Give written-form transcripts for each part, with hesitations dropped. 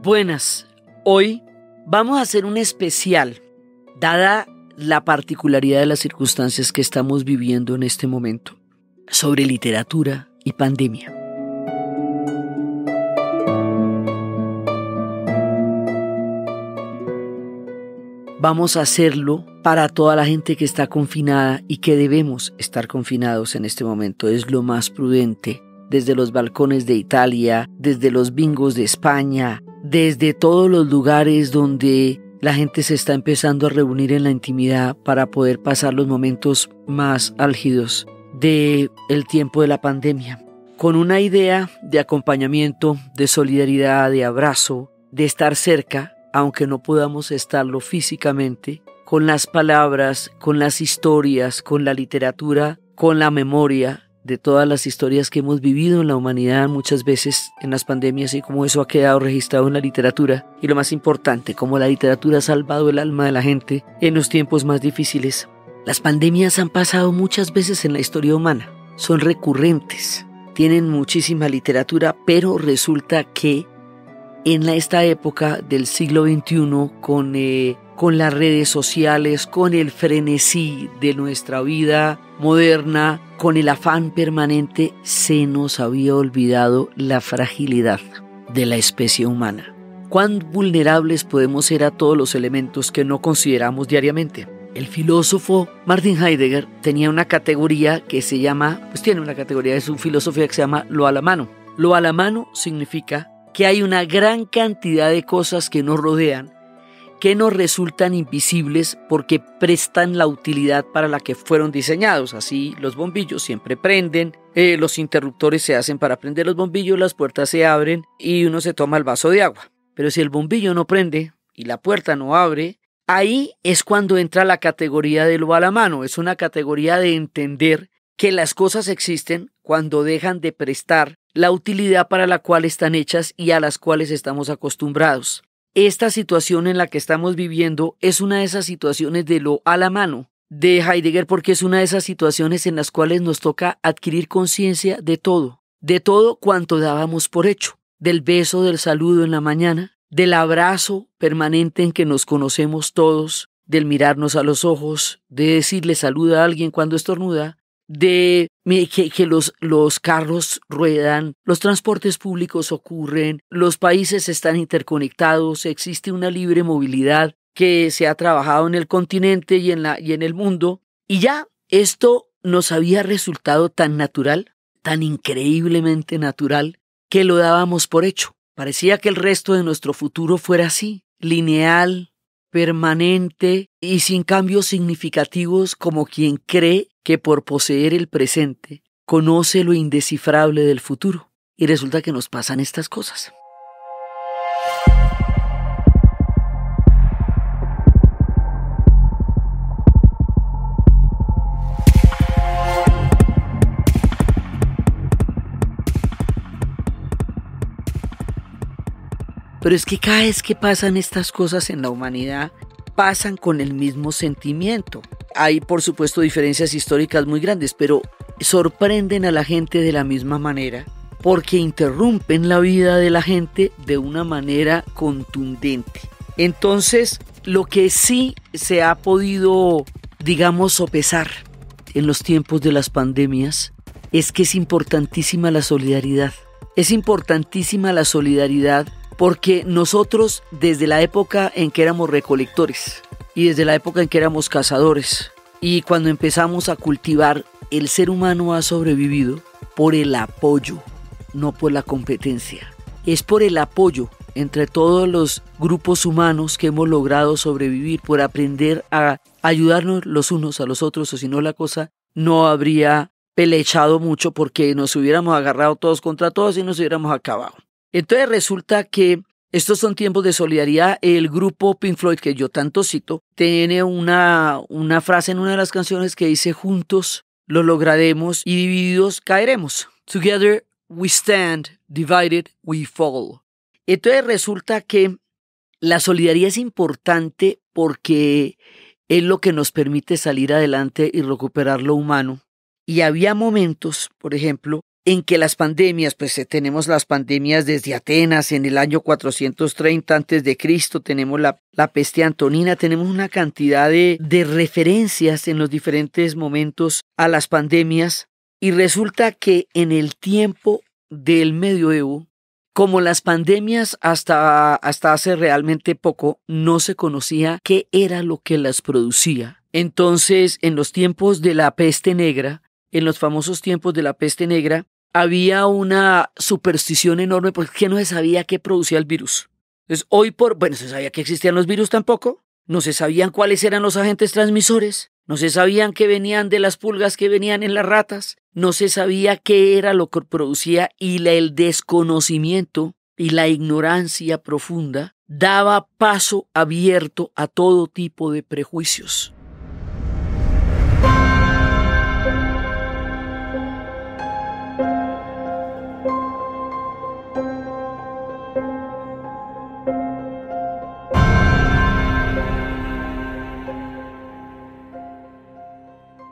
Buenas, hoy vamos a hacer un especial, dada la particularidad de las circunstancias que estamos viviendo en este momento, sobre literatura y pandemia. Vamos a hacerlo para toda la gente que está confinada y que debemos estar confinados en este momento. Es lo más prudente. Desde los balcones de Italia, desde los bingos de España, desde todos los lugares donde la gente se está empezando a reunir en la intimidad para poder pasar los momentos más álgidos del tiempo de la pandemia. Con una idea de acompañamiento, de solidaridad, de abrazo, de estar cerca, aunque no podamos estarlo físicamente, con las palabras, con las historias, con la literatura, con la memoria de todas las historias que hemos vivido en la humanidad muchas veces en las pandemias y cómo eso ha quedado registrado en la literatura. Y lo más importante, cómo la literatura ha salvado el alma de la gente en los tiempos más difíciles. Las pandemias han pasado muchas veces en la historia humana, son recurrentes, tienen muchísima literatura, pero resulta que en esta época del siglo XXI, con las redes sociales, con el frenesí de nuestra vida moderna, con el afán permanente, se nos había olvidado la fragilidad de la especie humana. ¿Cuán vulnerables podemos ser a todos los elementos que no consideramos diariamente? El filósofo Martin Heidegger tenía una categoría que se llama, tiene una categoría de su filosofía que se llama lo a la mano. Lo a la mano significa que hay una gran cantidad de cosas que nos rodean, que nos resultan invisibles porque prestan la utilidad para la que fueron diseñados. Así los bombillos siempre prenden, los interruptores se hacen para prender los bombillos, las puertas se abren y uno se toma el vaso de agua. Pero si el bombillo no prende y la puerta no abre, ahí es cuando entra la categoría de lo a la mano. Es una categoría de entender que las cosas existen cuando dejan de prestar la utilidad para la cual están hechas y a las cuales estamos acostumbrados. Esta situación en la que estamos viviendo es una de esas situaciones de lo a la mano de Heidegger, porque es una de esas situaciones en las cuales nos toca adquirir conciencia de todo cuanto dábamos por hecho, del beso, del saludo en la mañana, del abrazo permanente en que nos conocemos todos, del mirarnos a los ojos, de decirle saluda a alguien cuando estornuda, de que los carros ruedan, los transportes públicos ocurren, los países están interconectados, existe una libre movilidad que se ha trabajado en el continente y en el mundo, y ya esto nos había resultado tan natural, tan increíblemente natural, que lo dábamos por hecho. Parecía que el resto de nuestro futuro fuera así, lineal, permanente y sin cambios significativos, como quien cree que por poseer el presente conoce lo indescifrable del futuro. Y resulta que nos pasan estas cosas. Pero es que cada vez que pasan estas cosas en la humanidad, pasan con el mismo sentimiento. Hay, por supuesto, diferencias históricas muy grandes, pero sorprenden a la gente de la misma manera, porque interrumpen la vida de la gente de una manera contundente. Entonces, lo que sí se ha podido, sopesar en los tiempos de las pandemias, es que es importantísima la solidaridad. Es importantísima la solidaridad porque nosotros, desde la época en que éramos recolectores y desde la época en que éramos cazadores, y cuando empezamos a cultivar, el ser humano ha sobrevivido por el apoyo, no por la competencia. Es por el apoyo entre todos los grupos humanos que hemos logrado sobrevivir, por aprender a ayudarnos los unos a los otros, o si no la cosa no habría pelechado mucho porque nos hubiéramos agarrado todos contra todos y nos hubiéramos acabado. Entonces resulta que estos son tiempos de solidaridad. El grupo Pink Floyd, que yo tanto cito, tiene una frase en una de las canciones que dice: juntos lo lograremos y divididos caeremos. Together we stand, divided we fall. Entonces resulta que la solidaridad es importante porque es lo que nos permite salir adelante y recuperar lo humano. Y había momentos, por ejemplo, en que las pandemias, pues tenemos las pandemias desde Atenas en el año 430 a.C., tenemos la peste antonina, tenemos una cantidad de referencias en los diferentes momentos a las pandemias, y resulta que en el tiempo del medioevo, como las pandemias hasta hace realmente poco, no se conocía qué era lo que las producía. Entonces, en los tiempos de la peste negra, en los famosos tiempos de la peste negra, había una superstición enorme porque no se sabía qué producía el virus. Entonces, se sabía que existían los virus tampoco, no se sabían cuáles eran los agentes transmisores, no se sabían que venían de las pulgas que venían en las ratas, no se sabía qué era lo que producía, y el desconocimiento y la ignorancia profunda daba paso abierto a todo tipo de prejuicios.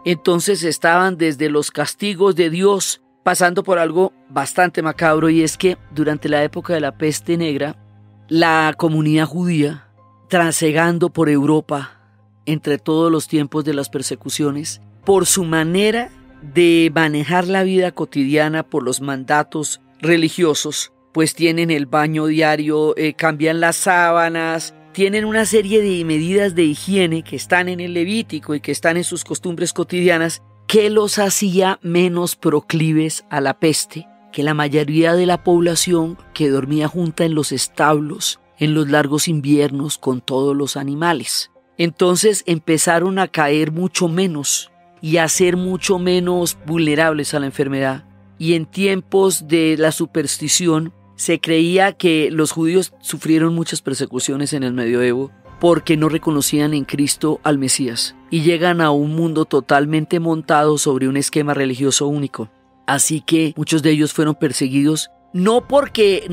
Entonces estaban desde los castigos de Dios, pasando por algo bastante macabro, y es que durante la época de la peste negra, la comunidad judía, trasegando por Europa entre todos los tiempos de las persecuciones, por su manera de manejar la vida cotidiana, por los mandatos religiosos, pues tienen el baño diario, cambian las sábanas, tienen una serie de medidas de higiene que están en el Levítico y que están en sus costumbres cotidianas, que los hacía menos proclives a la peste que la mayoría de la población que dormía junta en los establos en los largos inviernos con todos los animales. Entonces empezaron a caer mucho menos y a ser mucho menos vulnerables a la enfermedad. Y en tiempos de la superstición, se creía que los judíos sufrieron muchas persecuciones en el medioevo porque no reconocían en Cristo al Mesías y llegan a un mundo totalmente montado sobre un esquema religioso único. Así que muchos de ellos fueron perseguidos no porque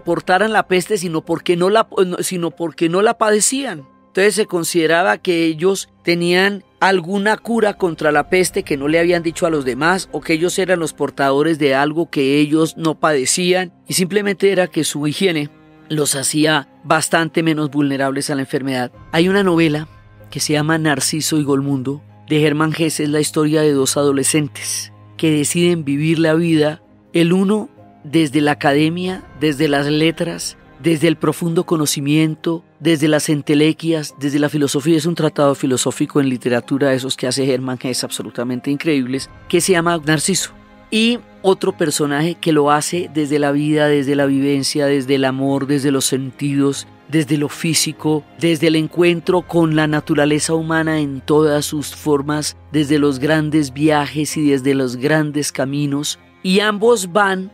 portaran la peste, sino porque no la padecían. Entonces se consideraba que ellos tenían alguna cura contra la peste que no le habían dicho a los demás, o que ellos eran los portadores de algo que ellos no padecían, y simplemente era que su higiene los hacía bastante menos vulnerables a la enfermedad. Hay una novela que se llama Narciso y Golmundo, de Hermann Hesse. Es la historia de dos adolescentes que deciden vivir la vida, el uno desde la academia, desde las letras, desde el profundo conocimiento, desde las entelequias, desde la filosofía. Es un tratado filosófico en literatura, esos que hace Hermann Hesse, absolutamente increíbles, que se llama Narciso. Y otro personaje que lo hace desde la vida, desde la vivencia, desde el amor, desde los sentidos, desde lo físico, desde el encuentro con la naturaleza humana en todas sus formas, desde los grandes viajes y desde los grandes caminos. Y ambos van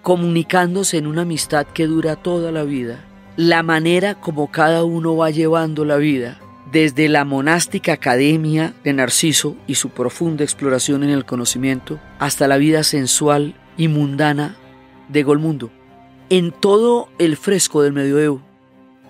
comunicándose en una amistad que dura toda la vida. La manera como cada uno va llevando la vida, desde la monástica academia de Narciso y su profunda exploración en el conocimiento, hasta la vida sensual y mundana de Golmundo. En todo el fresco del medioevo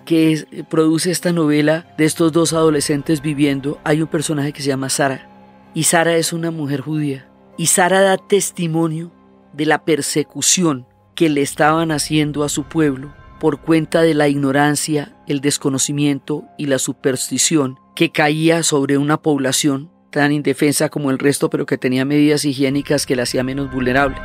que produce esta novela de estos dos adolescentes viviendo, hay un personaje que se llama Sara, y Sara es una mujer judía, y Sara da testimonio de la persecución que le estaban haciendo a su pueblo por cuenta de la ignorancia, el desconocimiento y la superstición que caía sobre una población tan indefensa como el resto, pero que tenía medidas higiénicas que la hacía menos vulnerable.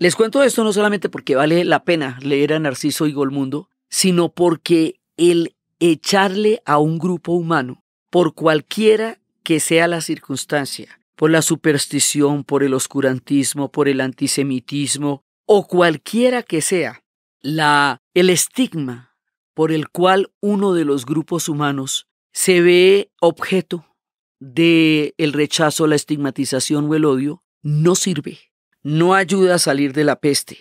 Les cuento esto no solamente porque vale la pena leer a Narciso y Golmundo, sino porque el echarle a un grupo humano, por cualquiera que sea la circunstancia, por la superstición, por el oscurantismo, por el antisemitismo, o cualquiera que sea el estigma por el cual uno de los grupos humanos se ve objeto del rechazo, la estigmatización o el odio, no sirve. No ayuda a salir de la peste,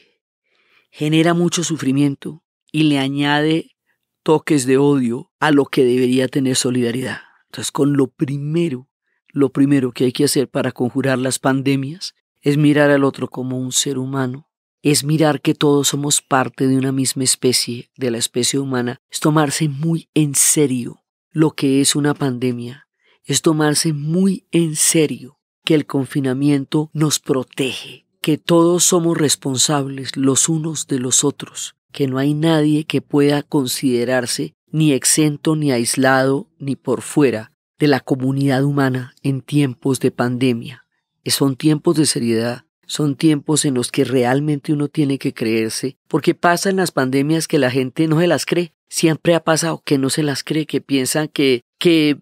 genera mucho sufrimiento y le añade toques de odio a lo que debería tener solidaridad. Entonces, con lo primero que hay que hacer para conjurar las pandemias es mirar al otro como un ser humano, es mirar que todos somos parte de una misma especie, de la especie humana, es tomarse muy en serio lo que es una pandemia, es tomarse muy en serio que el confinamiento nos protege, que todos somos responsables los unos de los otros, que no hay nadie que pueda considerarse ni exento, ni aislado, ni por fuera de la comunidad humana en tiempos de pandemia. Son tiempos de seriedad, son tiempos en los que realmente uno tiene que creerse, porque pasan las pandemias que la gente no se las cree. Siempre ha pasado que no se las cree, que piensan que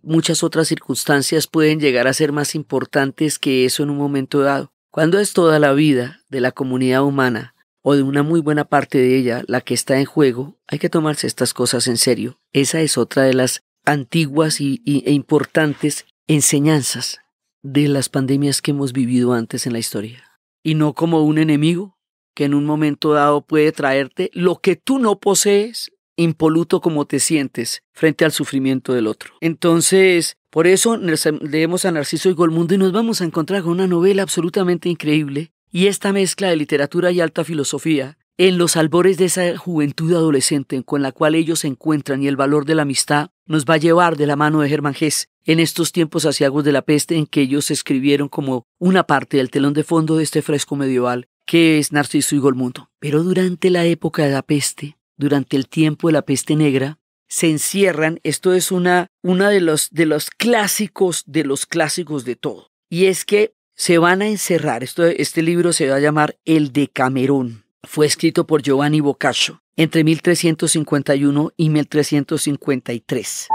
muchas otras circunstancias pueden llegar a ser más importantes que eso en un momento dado. Cuando es toda la vida de la comunidad humana, o de una muy buena parte de ella, la que está en juego, hay que tomarse estas cosas en serio. Esa es otra de las antiguas e importantes enseñanzas de las pandemias que hemos vivido antes en la historia. Y no como un enemigo que en un momento dado puede traerte lo que tú no posees, impoluto como te sientes frente al sufrimiento del otro. Entonces, por eso leemos a Narciso Igolmundo y nos vamos a encontrar con una novela absolutamente increíble, y esta mezcla de literatura y alta filosofía en los albores de esa juventud adolescente con la cual ellos se encuentran, y el valor de la amistad nos va a llevar de la mano de Hermann Hesse en estos tiempos aciagos de la peste, en que ellos escribieron como una parte del telón de fondo de este fresco medieval que es Narciso Igolmundo. Pero durante la época de la peste, durante el tiempo de la peste negra, se encierran, esto es una de los clásicos de todo, y es que se van a encerrar, este libro se va a llamar El Decamerón. Fue escrito por Giovanni Boccaccio entre 1351 y 1353.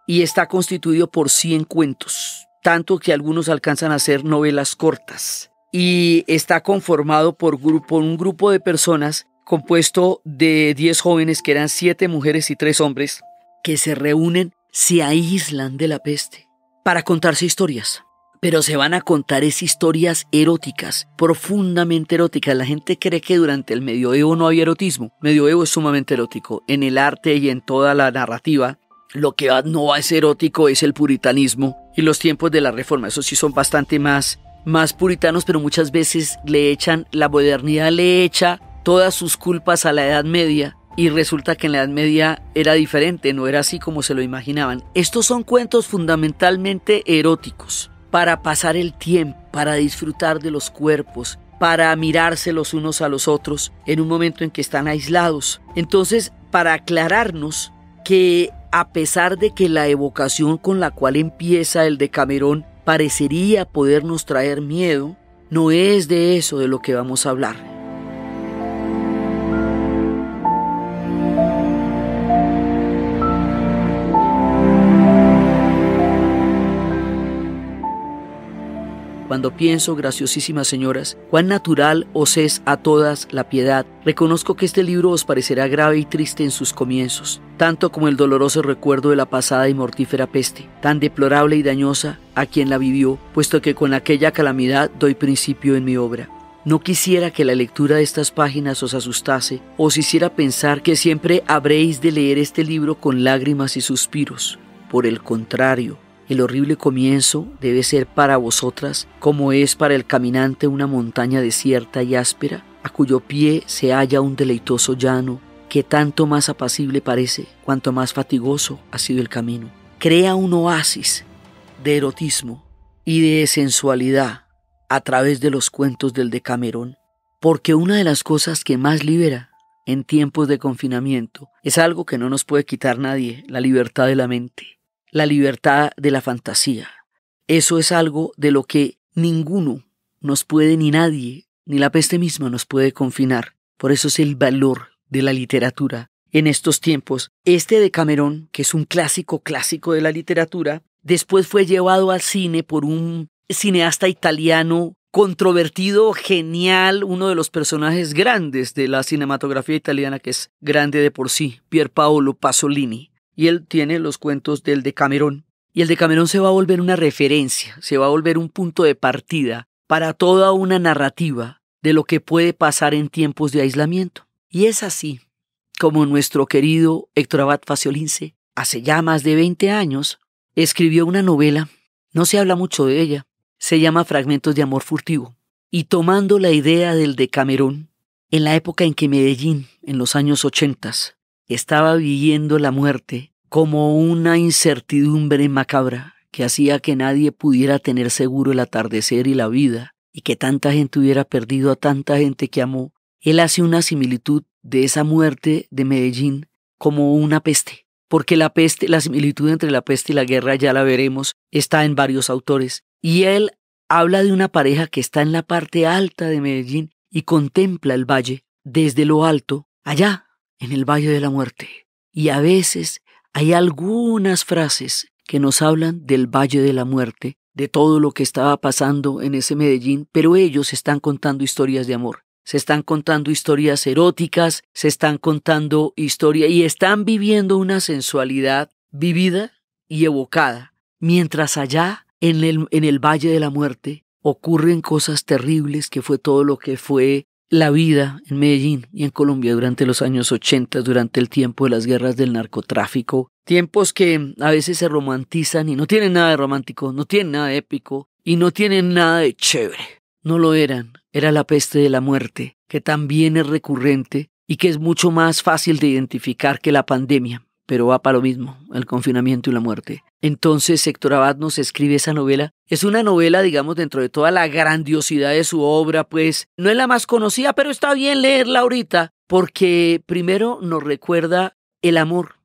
Y está constituido por 100 cuentos, tanto que algunos alcanzan a ser novelas cortas. Y está conformado por un grupo de personas compuesto de 10 jóvenes, que eran 7 mujeres y 3 hombres, que se reúnen, se aíslan de la peste para contarse historias. Pero se van a contar historias eróticas, profundamente eróticas. La gente cree que durante el medioevo no había erotismo. Medioevo es sumamente erótico. En el arte y en toda la narrativa, lo que no va a ser erótico es el puritanismo y los tiempos de la Reforma. Esos sí son bastante más puritanos, pero muchas veces la modernidad le echa todas sus culpas a la Edad Media, y resulta que en la Edad Media era diferente, no era así como se lo imaginaban. Estos son cuentos fundamentalmente eróticos, para pasar el tiempo, para disfrutar de los cuerpos, para mirarse los unos a los otros en un momento en que están aislados. Entonces, para aclararnos que a pesar de que la evocación con la cual empieza el Decamerón parecería podernos traer miedo, no es de eso de lo que vamos a hablar. Cuando pienso, graciosísimas señoras, cuán natural os es a todas la piedad, reconozco que este libro os parecerá grave y triste en sus comienzos, tanto como el doloroso recuerdo de la pasada y mortífera peste, tan deplorable y dañosa a quien la vivió, puesto que con aquella calamidad doy principio en mi obra. No quisiera que la lectura de estas páginas os asustase, os hiciera pensar que siempre habréis de leer este libro con lágrimas y suspiros. Por el contrario, el horrible comienzo debe ser para vosotras, como es para el caminante una montaña desierta y áspera, a cuyo pie se halla un deleitoso llano, que tanto más apacible parece, cuanto más fatigoso ha sido el camino. Crea un oasis de erotismo y de sensualidad a través de los cuentos del Decamerón, porque una de las cosas que más libera en tiempos de confinamiento es algo que no nos puede quitar nadie: la libertad de la mente. La libertad de la fantasía. Eso es algo de lo que ninguno nos puede, ni nadie, ni la peste misma nos puede confinar. Por eso es el valor de la literatura en estos tiempos. Este Decamerón, que es un clásico de la literatura, después fue llevado al cine por un cineasta italiano controvertido, genial, uno de los personajes grandes de la cinematografía italiana, que es grande de por sí, Pierpaolo Pasolini. Y él tiene los cuentos del Decamerón. Y el Decamerón se va a volver una referencia, se va a volver un punto de partida para toda una narrativa de lo que puede pasar en tiempos de aislamiento. Y es así como nuestro querido Héctor Abad Faciolince, hace ya más de 20 años, escribió una novela, no se habla mucho de ella, se llama Fragmentos de amor furtivo. Y tomando la idea del Decamerón, en la época en que Medellín, en los años 80, estaba viviendo la muerte como una incertidumbre macabra que hacía que nadie pudiera tener seguro el atardecer y la vida, y que tanta gente hubiera perdido a tanta gente que amó, él hace una similitud de esa muerte de Medellín como una peste, porque la peste, la similitud entre la peste y la guerra, ya la veremos, está en varios autores, y él habla de una pareja que está en la parte alta de Medellín y contempla el valle desde lo alto, allá, en el Valle de la Muerte. Y a veces hay algunas frases que nos hablan del Valle de la Muerte, de todo lo que estaba pasando en ese Medellín, pero ellos están contando historias de amor. Se están contando historias eróticas, se están contando historias y están viviendo una sensualidad vivida y evocada, mientras allá en el Valle de la Muerte ocurren cosas terribles, que fue todo lo que fue la vida en Medellín y en Colombia durante los años 80, durante el tiempo de las guerras del narcotráfico, tiempos que a veces se romantizan y no tienen nada de romántico, no tienen nada de épico y no tienen nada de chévere. No lo eran, era la peste de la muerte, que también es recurrente y que es mucho más fácil de identificar que la pandemia, pero va para lo mismo, el confinamiento y la muerte. Entonces Héctor Abad nos escribe esa novela. Es una novela, digamos, dentro de toda la grandiosidad de su obra, pues no es la más conocida, pero está bien leerla ahorita, porque primero nos recuerda el amor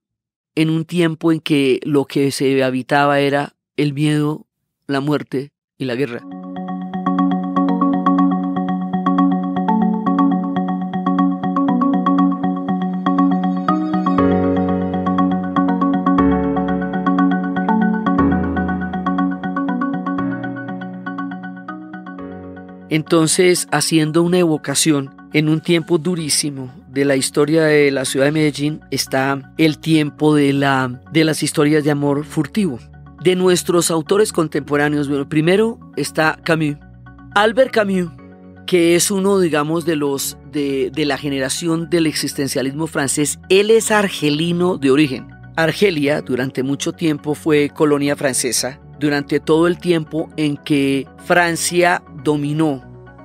en un tiempo en que lo que se habitaba era el miedo, la muerte y la guerra. Entonces, haciendo una evocación en un tiempo durísimo de la historia de la ciudad de Medellín, está el tiempo de las historias de amor furtivo. De nuestros autores contemporáneos, bueno, primero está Camus. Albert Camus, que es uno, digamos, de la generación del existencialismo francés. Él es argelino de origen. Argelia durante mucho tiempo fue colonia francesa, durante todo el tiempo en que Francia dominó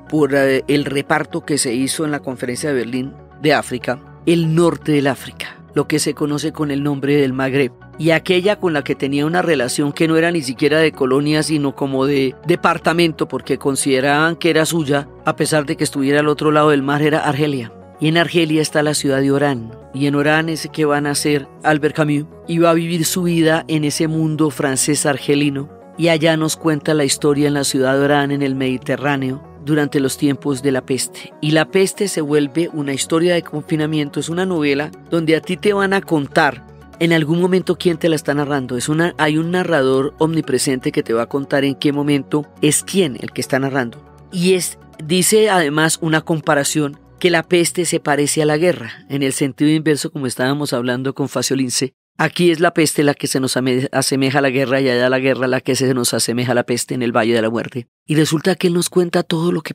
por el reparto que se hizo en la Conferencia de Berlín de África, el norte del África, lo que se conoce con el nombre del Magreb, y aquella con la que tenía una relación que no era ni siquiera de colonia, sino como de departamento, porque consideraban que era suya, a pesar de que estuviera al otro lado del mar, era Argelia. Y en Argelia está la ciudad de Orán, y en Orán es que van a ser Albert Camus, y va a vivir su vida en ese mundo francés argelino, y allá nos cuenta la historia en la ciudad de Orán, en el Mediterráneo, durante los tiempos de la peste. Y la peste se vuelve una historia de confinamiento, es una novela donde a ti te van a contar en algún momento quién te la está narrando. Hay un narrador omnipresente que te va a contar en qué momento es quién el que está narrando. Y dice además una comparación que la peste se parece a la guerra, en el sentido inverso, como estábamos hablando con Faciolince. Aquí es la peste la que se nos asemeja a la guerra, y allá la guerra la que se nos asemeja a la peste en el Valle de la Muerte. Y resulta que él nos cuenta todo lo que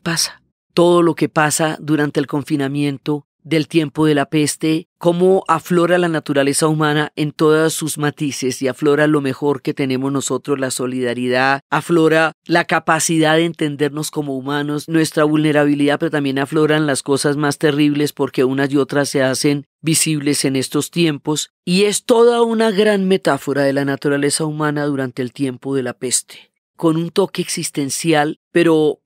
pasa durante el confinamiento del tiempo de la peste, cómo aflora la naturaleza humana en todos sus matices, y aflora lo mejor que tenemos nosotros, la solidaridad, aflora la capacidad de entendernos como humanos, nuestra vulnerabilidad, pero también afloran las cosas más terribles, porque unas y otras se hacen visibles en estos tiempos, y es toda una gran metáfora de la naturaleza humana durante el tiempo de la peste, con un toque existencial, pero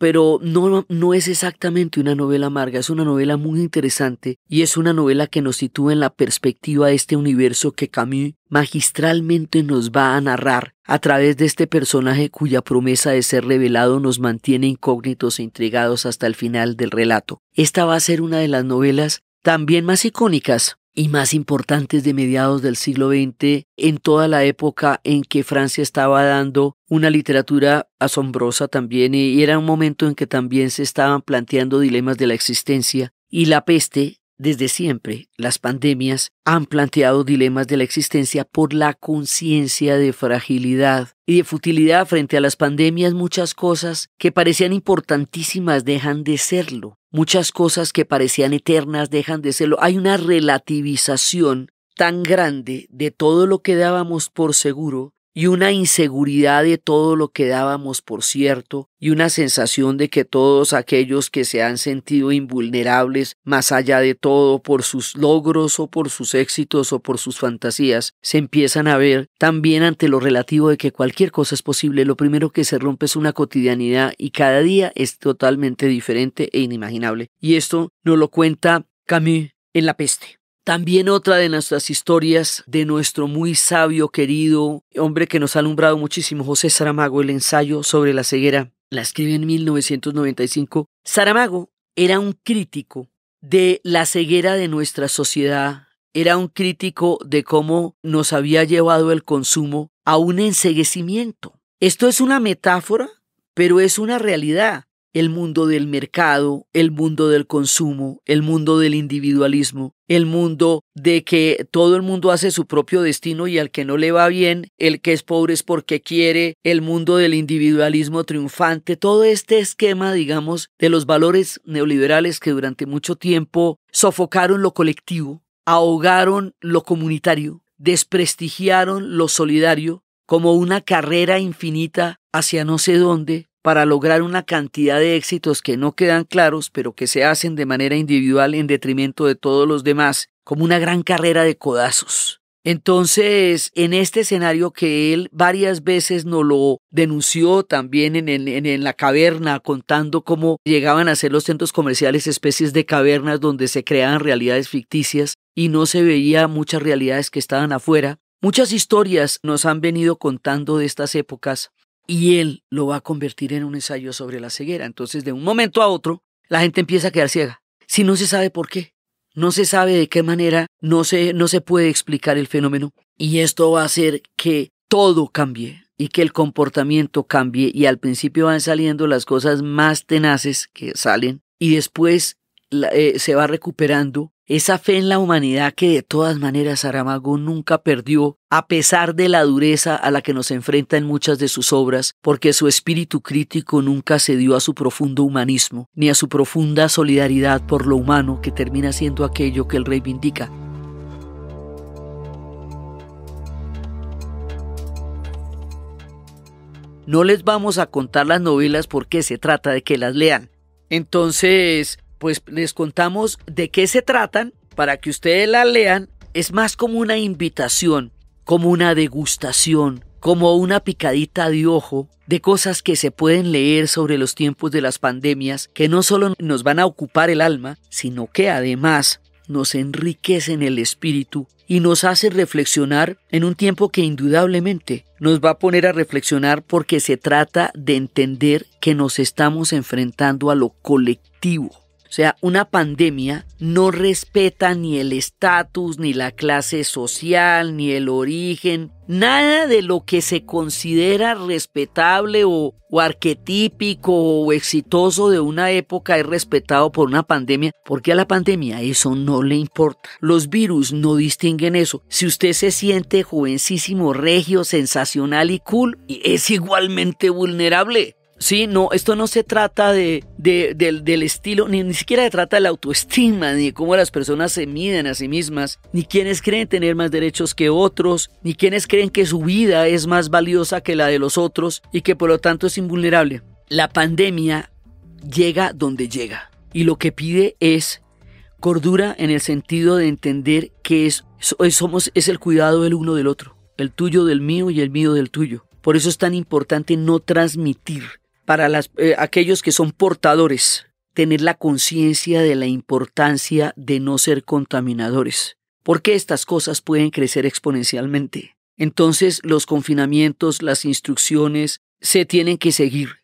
no es exactamente una novela amarga, es una novela muy interesante, y es una novela que nos sitúa en la perspectiva de este universo que Camus magistralmente nos va a narrar a través de este personaje cuya promesa de ser revelado nos mantiene incógnitos e intrigados hasta el final del relato. Esta va a ser una de las novelas también más icónicas y más importantes de mediados del siglo XX, en toda la época en que Francia estaba dando una literatura asombrosa también, y era un momento en que también se estaban planteando dilemas de la existencia, y la peste desde siempre, las pandemias han planteado dilemas de la existencia por la conciencia de fragilidad y de futilidad. Frente a las pandemias, muchas cosas que parecían importantísimas dejan de serlo. Muchas cosas que parecían eternas dejan de serlo. Hay una relativización tan grande de todo lo que dábamos por seguro y una inseguridad de todo lo que dábamos por cierto y una sensación de que todos aquellos que se han sentido invulnerables más allá de todo por sus logros o por sus éxitos o por sus fantasías se empiezan a ver también ante lo relativo de que cualquier cosa es posible. Lo primero que se rompe es una cotidianidad y cada día es totalmente diferente e inimaginable. Y esto nos lo cuenta Camus en La Peste. También otra de nuestras historias de nuestro muy sabio, querido hombre que nos ha alumbrado muchísimo, José Saramago, el ensayo sobre la ceguera, la escribe en 1995. Saramago era un crítico de la ceguera de nuestra sociedad, era un crítico de cómo nos había llevado el consumo a un enceguecimiento. Esto es una metáfora, pero es una realidad. El mundo del mercado, el mundo del consumo, el mundo del individualismo, el mundo de que todo el mundo hace su propio destino y al que no le va bien, el que es pobre es porque quiere, el mundo del individualismo triunfante, todo este esquema, digamos, de los valores neoliberales que durante mucho tiempo sofocaron lo colectivo, ahogaron lo comunitario, desprestigiaron lo solidario como una carrera infinita hacia no sé dónde, para lograr una cantidad de éxitos que no quedan claros, pero que se hacen de manera individual en detrimento de todos los demás, como una gran carrera de codazos. Entonces, en este escenario que él varias veces nos lo denunció también en La Caverna, contando cómo llegaban a ser los centros comerciales especies de cavernas donde se creaban realidades ficticias y no se veía muchas realidades que estaban afuera. Muchas historias nos han venido contando de estas épocas. Y él lo va a convertir en un ensayo sobre la ceguera. Entonces, de un momento a otro, la gente empieza a quedar ciega. Si no se sabe por qué, no se sabe de qué manera, no se puede explicar el fenómeno. Y esto va a hacer que todo cambie y que el comportamiento cambie. Y al principio van saliendo las cosas más tenaces que salen y después se va recuperando esa fe en la humanidad que de todas maneras Saramago nunca perdió, a pesar de la dureza a la que nos enfrenta en muchas de sus obras, porque su espíritu crítico nunca cedió a su profundo humanismo, ni a su profunda solidaridad por lo humano que termina siendo aquello que él reivindica. No les vamos a contar las novelas porque se trata de que las lean. Entonces, pues les contamos de qué se tratan para que ustedes las lean. Es más como una invitación, como una degustación, como una picadita de ojo de cosas que se pueden leer sobre los tiempos de las pandemias, que no solo nos van a ocupar el alma, sino que además nos enriquecen el espíritu y nos hace reflexionar en un tiempo que indudablemente nos va a poner a reflexionar, porque se trata de entender que nos estamos enfrentando a lo colectivo. O sea, una pandemia no respeta ni el estatus, ni la clase social, ni el origen. Nada de lo que se considera respetable o arquetípico o exitoso de una época es respetado por una pandemia, porque a la pandemia eso no le importa. Los virus no distinguen eso. Si usted se siente jovencísimo, regio, sensacional y cool, es igualmente vulnerable. Sí, no, esto no se trata del estilo, ni siquiera se trata de la autoestima, ni de cómo las personas se miden a sí mismas, ni quienes creen tener más derechos que otros, ni quienes creen que su vida es más valiosa que la de los otros y que por lo tanto es invulnerable. La pandemia llega donde llega y lo que pide es cordura, en el sentido de entender que es el cuidado del uno del otro, el tuyo del mío y el mío del tuyo. Por eso es tan importante no transmitir. Para aquellos que son portadores, tener la conciencia de la importancia de no ser contaminadores, porque estas cosas pueden crecer exponencialmente. Entonces los confinamientos, las instrucciones se tienen que seguir,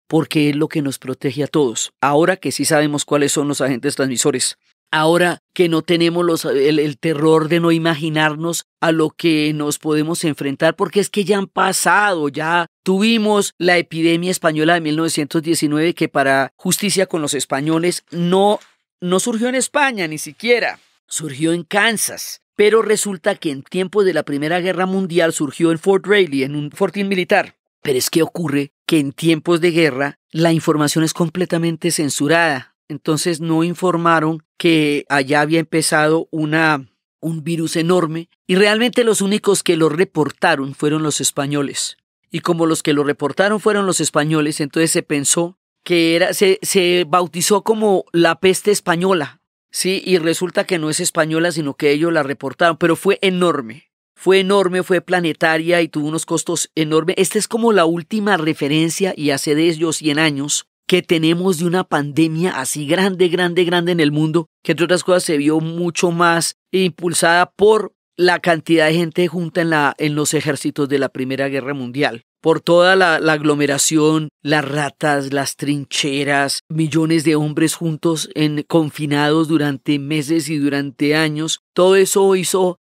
porque es lo que nos protege a todos. Ahora que sí sabemos cuáles son los agentes transmisores, ahora que no tenemos el terror de no imaginarnos a lo que nos podemos enfrentar, porque es que ya han pasado, ya tuvimos la epidemia española de 1919, que para justicia con los españoles no no surgió en España ni siquiera, surgió en Kansas. Pero resulta que en tiempos de la Primera Guerra Mundial surgió en Fort Riley, en un fortín militar. Pero es que ocurre que en tiempos de guerra la información es completamente censurada. Entonces no informaron que allá había empezado un virus enorme y realmente los únicos que lo reportaron fueron los españoles. Y como los que lo reportaron fueron los españoles, entonces se pensó que se bautizó como la peste española. Sí, y resulta que no es española, sino que ellos la reportaron, pero fue enorme, fue planetaria y tuvo unos costos enormes. Esta es como la última referencia, y hace de ellos 100 años, que tenemos de una pandemia así grande en el mundo, que entre otras cosas se vio mucho más impulsada por la cantidad de gente junta en los ejércitos de la Primera Guerra Mundial. Por toda la aglomeración, las ratas, las trincheras, millones de hombres juntos confinados durante meses y durante años. Todo eso hizo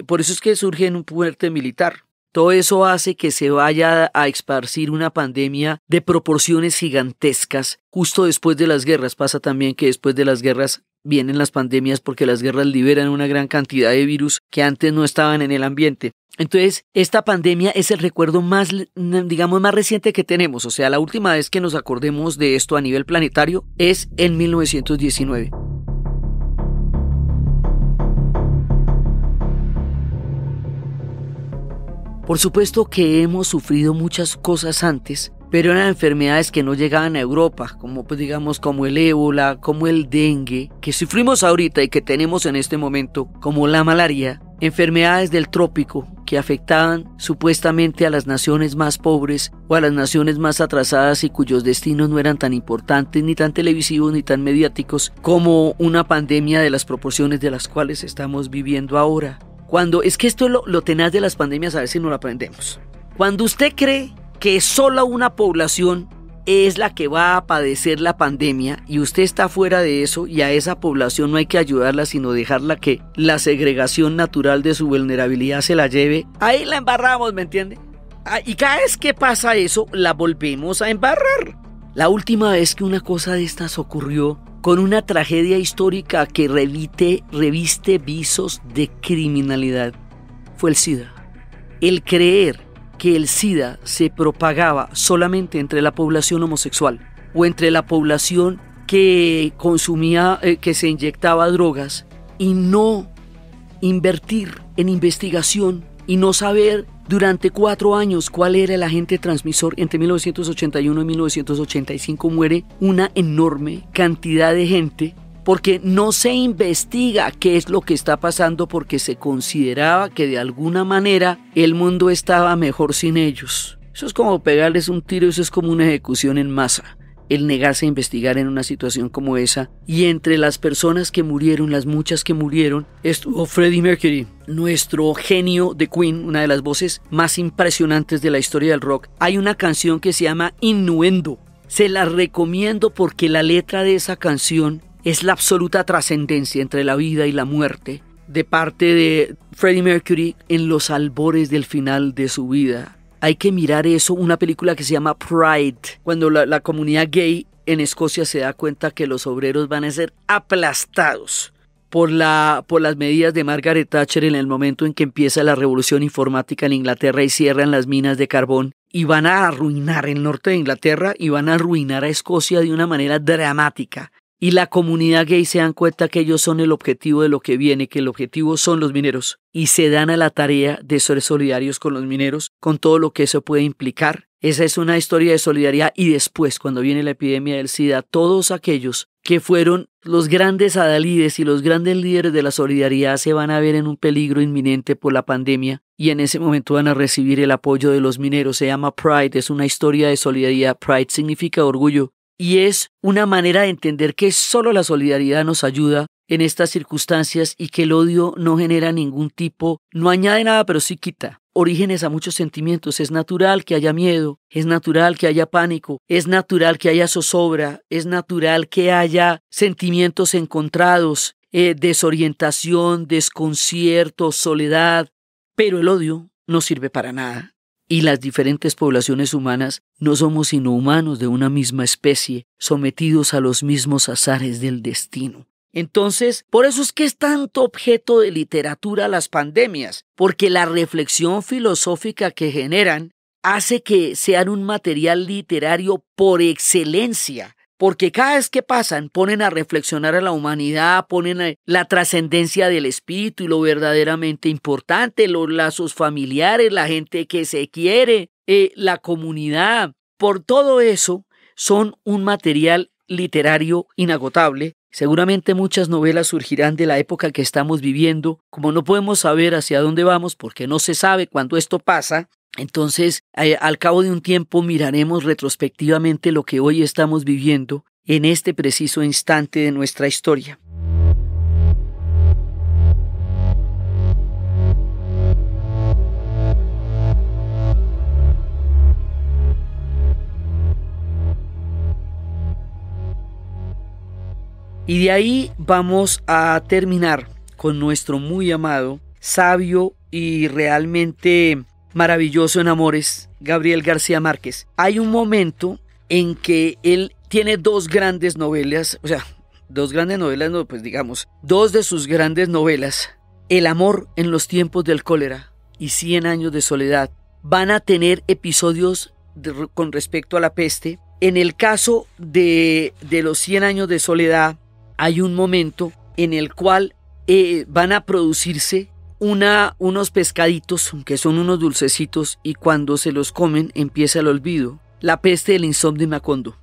por eso es que surge en un fuerte militar. Todo eso hace que se vaya a esparcir una pandemia de proporciones gigantescas. Justo después de las guerras, pasa también que después de las guerras vienen las pandemias porque las guerras liberan una gran cantidad de virus que antes no estaban en el ambiente. Entonces, esta pandemia es el recuerdo más reciente que tenemos. O sea, la última vez que nos acordemos de esto a nivel planetario es en 1919. Por supuesto que hemos sufrido muchas cosas antes, pero eran enfermedades que no llegaban a Europa, como el ébola, como el dengue, que sufrimos ahorita y que tenemos en este momento, como la malaria, enfermedades del trópico que afectaban supuestamente a las naciones más pobres o a las naciones más atrasadas y cuyos destinos no eran tan importantes, ni tan televisivos, ni tan mediáticos como una pandemia de las proporciones de las cuales estamos viviendo ahora. Es que esto es lo tenaz de las pandemias, a ver si no lo aprendemos. Cuando usted cree que solo una población es la que va a padecer la pandemia y usted está fuera de eso y a esa población no hay que ayudarla sino dejarla que la segregación natural de su vulnerabilidad se la lleve, ahí la embarramos, ¿me entiende? Y cada vez que pasa eso, la volvemos a embarrar. La última vez que una cosa de estas ocurrió con una tragedia histórica que reviste visos de criminalidad fue el SIDA. El creer que el SIDA se propagaba solamente entre la población homosexual o entre la población que consumía, que se inyectaba drogas, y no invertir en investigación y no saber durante 4 años cuál era el agente transmisor. Entre 1981 y 1985 muere una enorme cantidad de gente porque no se investiga qué es lo que está pasando, porque se consideraba que de alguna manera el mundo estaba mejor sin ellos. Eso es como pegarles un tiro, eso es como una ejecución en masa. El negarse a investigar en una situación como esa. Y entre las personas que murieron, las muchas que murieron, estuvo Freddie Mercury, nuestro genio de Queen, una de las voces más impresionantes de la historia del rock. Hay una canción que se llama Innuendo. Se la recomiendo porque la letra de esa canción es la absoluta trascendencia entre la vida y la muerte de parte de Freddie Mercury en los albores del final de su vida. Hay que mirar eso, una película que se llama Pride, cuando la comunidad gay en Escocia se da cuenta que los obreros van a ser aplastados por las medidas de Margaret Thatcher en el momento en que empieza la revolución informática en Inglaterra y cierran las minas de carbón y van a arruinar el norte de Inglaterra y van a arruinar a Escocia de una manera dramática. Y la comunidad gay se dan cuenta que ellos son el objetivo de lo que viene, que el objetivo son los mineros. Y se dan a la tarea de ser solidarios con los mineros, con todo lo que eso puede implicar. Esa es una historia de solidaridad. Y después, cuando viene la epidemia del SIDA, todos aquellos que fueron los grandes adalides y los grandes líderes de la solidaridad se van a ver en un peligro inminente por la pandemia. Y en ese momento van a recibir el apoyo de los mineros. Se llama Pride, es una historia de solidaridad. Pride significa orgullo. Y es una manera de entender que solo la solidaridad nos ayuda en estas circunstancias y que el odio no genera ningún tipo, no añade nada, pero sí quita orígenes a muchos sentimientos. Es natural que haya miedo, es natural que haya pánico, es natural que haya zozobra, es natural que haya sentimientos encontrados, desorientación, desconcierto, soledad, pero el odio no sirve para nada. y las diferentes poblaciones humanas no somos sino humanos de una misma especie, sometidos a los mismos azares del destino. Entonces, por eso es que es tanto objeto de literatura las pandemias, porque la reflexión filosófica que generan hace que sean un material literario por excelencia, porque cada vez que pasan ponen a reflexionar a la humanidad, ponen a la trascendencia del espíritu y lo verdaderamente importante, los lazos familiares, la gente que se quiere, la comunidad. Por todo eso son un material literario inagotable. Seguramente muchas novelas surgirán de la época que estamos viviendo. Como no podemos saber hacia dónde vamos porque no se sabe cuándo esto pasa, entonces al cabo de un tiempo miraremos retrospectivamente lo que hoy estamos viviendo en este preciso instante de nuestra historia. Y de ahí vamos a terminar con nuestro muy amado, sabio y realmente maravilloso en amores, Gabriel García Márquez. Hay un momento en que él tiene dos grandes novelas, dos de sus grandes novelas, El amor en los tiempos del cólera y 100 años de soledad, van a tener episodios con respecto a la peste. En el caso de los 100 años de soledad, hay un momento en el cual van a producirse unos pescaditos que son unos dulcecitos y cuando se los comen empieza el olvido. La peste del insomnio de Macondo.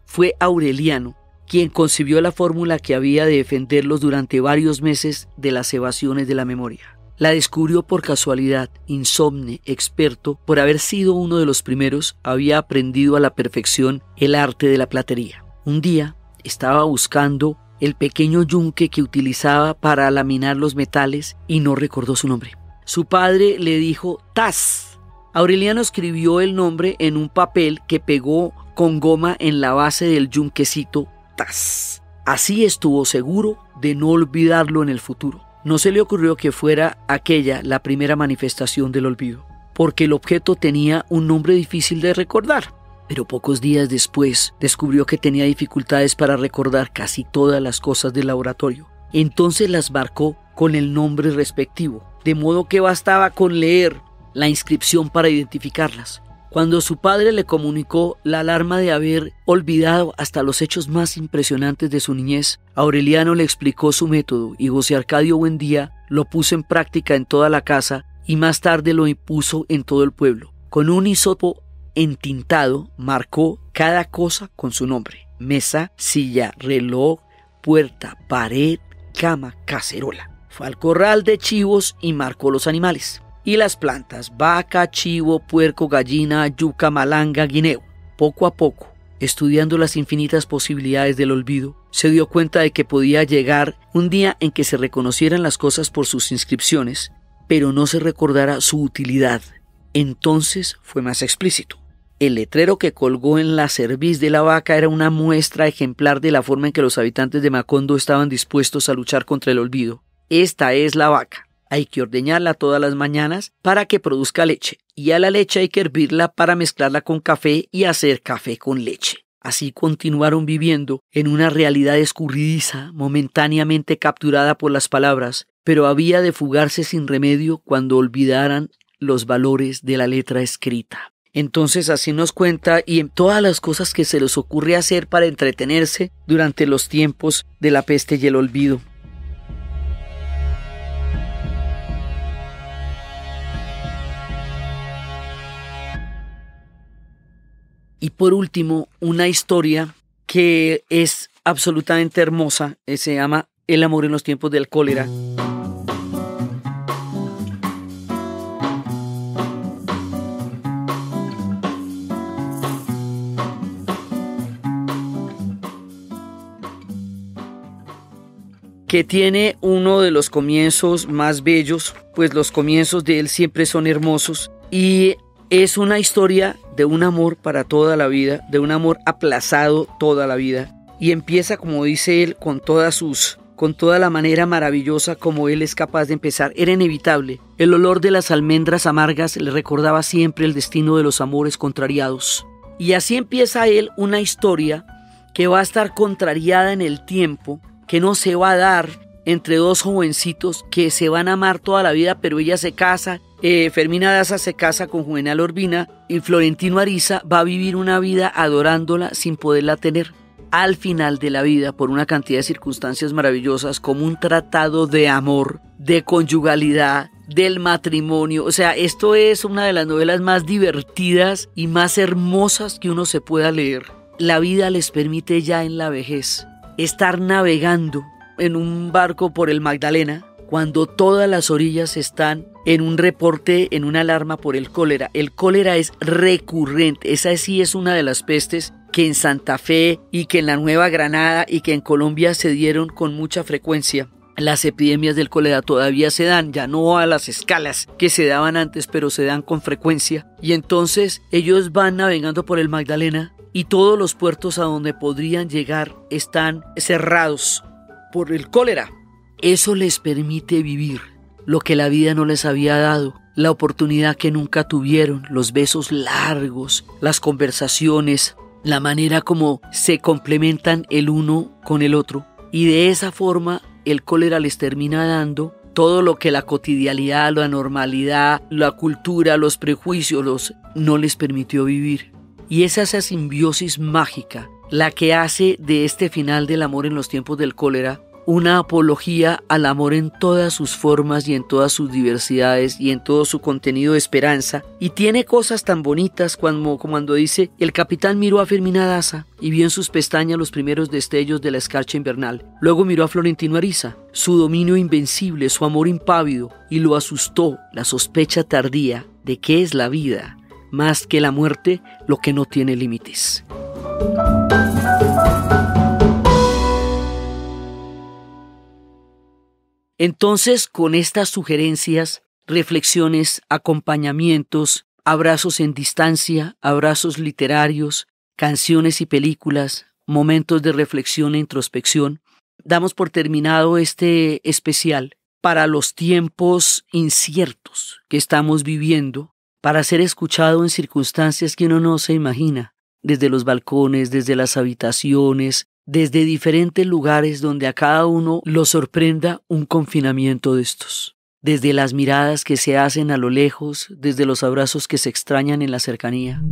Fue Aureliano quien concibió la fórmula que había de defenderlos durante varios meses de las evasiones de la memoria. La descubrió por casualidad. Insomne, experto, por haber sido uno de los primeros, había aprendido a la perfección el arte de la platería. Un día estaba buscando el pequeño yunque que utilizaba para laminar los metales y no recordó su nombre. Su padre le dijo Taz. Aureliano escribió el nombre en un papel que pegó con goma en la base del yunquecito Taz. Así estuvo seguro de no olvidarlo en el futuro. No se le ocurrió que fuera aquella la primera manifestación del olvido, porque el objeto tenía un nombre difícil de recordar. Pero pocos días después descubrió que tenía dificultades para recordar casi todas las cosas del laboratorio. Entonces las marcó con el nombre respectivo, de modo que bastaba con leer la inscripción para identificarlas. Cuando su padre le comunicó la alarma de haber olvidado hasta los hechos más impresionantes de su niñez, Aureliano le explicó su método y José Arcadio Buendía lo puso en práctica en toda la casa y más tarde lo impuso en todo el pueblo. Con un hisopo entintado marcó cada cosa con su nombre: mesa, silla, reloj, puerta, pared, cama, cacerola. Fue al corral de chivos y marcó los animales y las plantas: vaca, chivo, puerco, gallina, yuca, malanga, guineo. Poco a poco, estudiando las infinitas posibilidades del olvido, se dio cuenta de que podía llegar un día en que se reconocieran las cosas por sus inscripciones, pero no se recordara su utilidad. Entonces fue más explícito. El letrero que colgó en la cerviz de la vaca era una muestra ejemplar de la forma en que los habitantes de Macondo estaban dispuestos a luchar contra el olvido. Esta es la vaca. Hay que ordeñarla todas las mañanas para que produzca leche, y a la leche hay que hervirla para mezclarla con café y hacer café con leche. Así continuaron viviendo en una realidad escurridiza, momentáneamente capturada por las palabras, pero había de fugarse sin remedio cuando olvidaran los valores de la letra escrita. Entonces así nos cuenta, y en todas las cosas que se les ocurre hacer para entretenerse durante los tiempos de la peste y el olvido. Y por último, una historia que es absolutamente hermosa, se llama El amor en los tiempos del cólera. Que tiene uno de los comienzos más bellos, pues los comienzos de él siempre son hermosos, y es una historia de un amor para toda la vida, de un amor aplazado toda la vida, y empieza, como dice él, con todas sus con toda la manera maravillosa como él es capaz de empezar. Era inevitable. El olor de las almendras amargas le recordaba siempre el destino de los amores contrariados. Y así empieza él una historia que va a estar contrariada en el tiempo, que no se va a dar entre dos jovencitos que se van a amar toda la vida, pero ella se casa, Fermina Daza se casa con Juvenal Urbina y Florentino Ariza va a vivir una vida adorándola sin poderla tener. Al final de la vida, por una cantidad de circunstancias maravillosas, como un tratado de amor, de conyugalidad, del matrimonio. O sea, esto es una de las novelas más divertidas y más hermosas que uno se pueda leer. La vida les permite ya en la vejez estar navegando en un barco por el Magdalena, cuando todas las orillas están en un reporte, en una alarma por el cólera. El cólera es recurrente, esa sí es una de las pestes que en Santa Fe y que en la Nueva Granada y que en Colombia se dieron con mucha frecuencia. Las epidemias del cólera todavía se dan, ya no a las escalas que se daban antes, pero se dan con frecuencia. Y entonces ellos van navegando por el Magdalena y todos los puertos a donde podrían llegar están cerrados por el cólera. Eso les permite vivir lo que la vida no les había dado, la oportunidad que nunca tuvieron, los besos largos, las conversaciones, la manera como se complementan el uno con el otro. Y de esa forma el cólera les termina dando todo lo que la cotidianidad, la normalidad, la cultura, los prejuicios no les permitió vivir. Y es esa simbiosis mágica la que hace de este final del amor en los tiempos del cólera una apología al amor en todas sus formas y en todas sus diversidades y en todo su contenido de esperanza. Y tiene cosas tan bonitas como cuando dice: el capitán miró a Fermina Daza y vio en sus pestañas los primeros destellos de la escarcha invernal. Luego miró a Florentino Ariza, su dominio invencible, su amor impávido, y lo asustó la sospecha tardía de que es la vida, más que la muerte, lo que no tiene límites. Entonces, con estas sugerencias, reflexiones, acompañamientos, abrazos en distancia, abrazos literarios, canciones y películas, momentos de reflexión e introspección, damos por terminado este especial para los tiempos inciertos que estamos viviendo, para ser escuchado en circunstancias que uno no se imagina, desde los balcones, desde las habitaciones, desde diferentes lugares donde a cada uno lo sorprenda un confinamiento de estos. Desde las miradas que se hacen a lo lejos, desde los abrazos que se extrañan en la cercanía.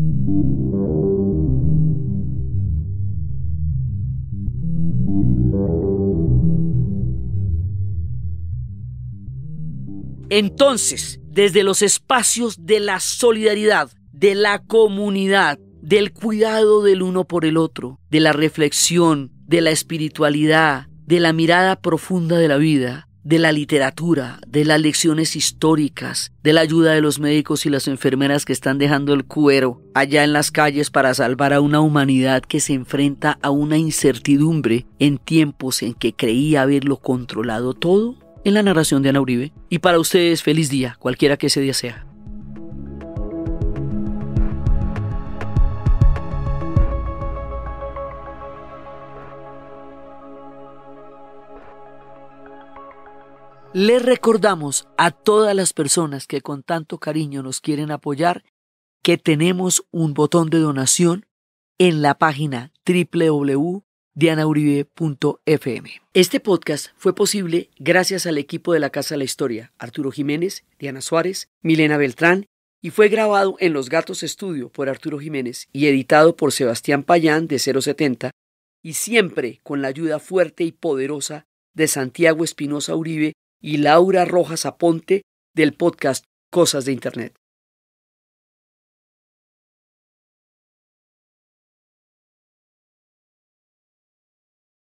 Entonces, desde los espacios de la solidaridad, de la comunidad, del cuidado del uno por el otro, de la reflexión, de la espiritualidad, de la mirada profunda de la vida, de la literatura, de las lecciones históricas, de la ayuda de los médicos y las enfermeras que están dejando el cuero allá en las calles para salvar a una humanidad que se enfrenta a una incertidumbre en tiempos en que creía haberlo controlado todo, en la narración de Ana Uribe. Y para ustedes, feliz día, cualquiera que ese día sea. Les recordamos a todas las personas que con tanto cariño nos quieren apoyar que tenemos un botón de donación en la página www.dianauribe.fm. Este podcast fue posible gracias al equipo de la Casa de la Historia, Arturo Jiménez, Diana Suárez, Milena Beltrán, y fue grabado en Los Gatos Estudio por Arturo Jiménez y editado por Sebastián Payán de 070, y siempre con la ayuda fuerte y poderosa de Santiago Espinosa Uribe y Laura Rojas Aponte del podcast Cosas de Internet.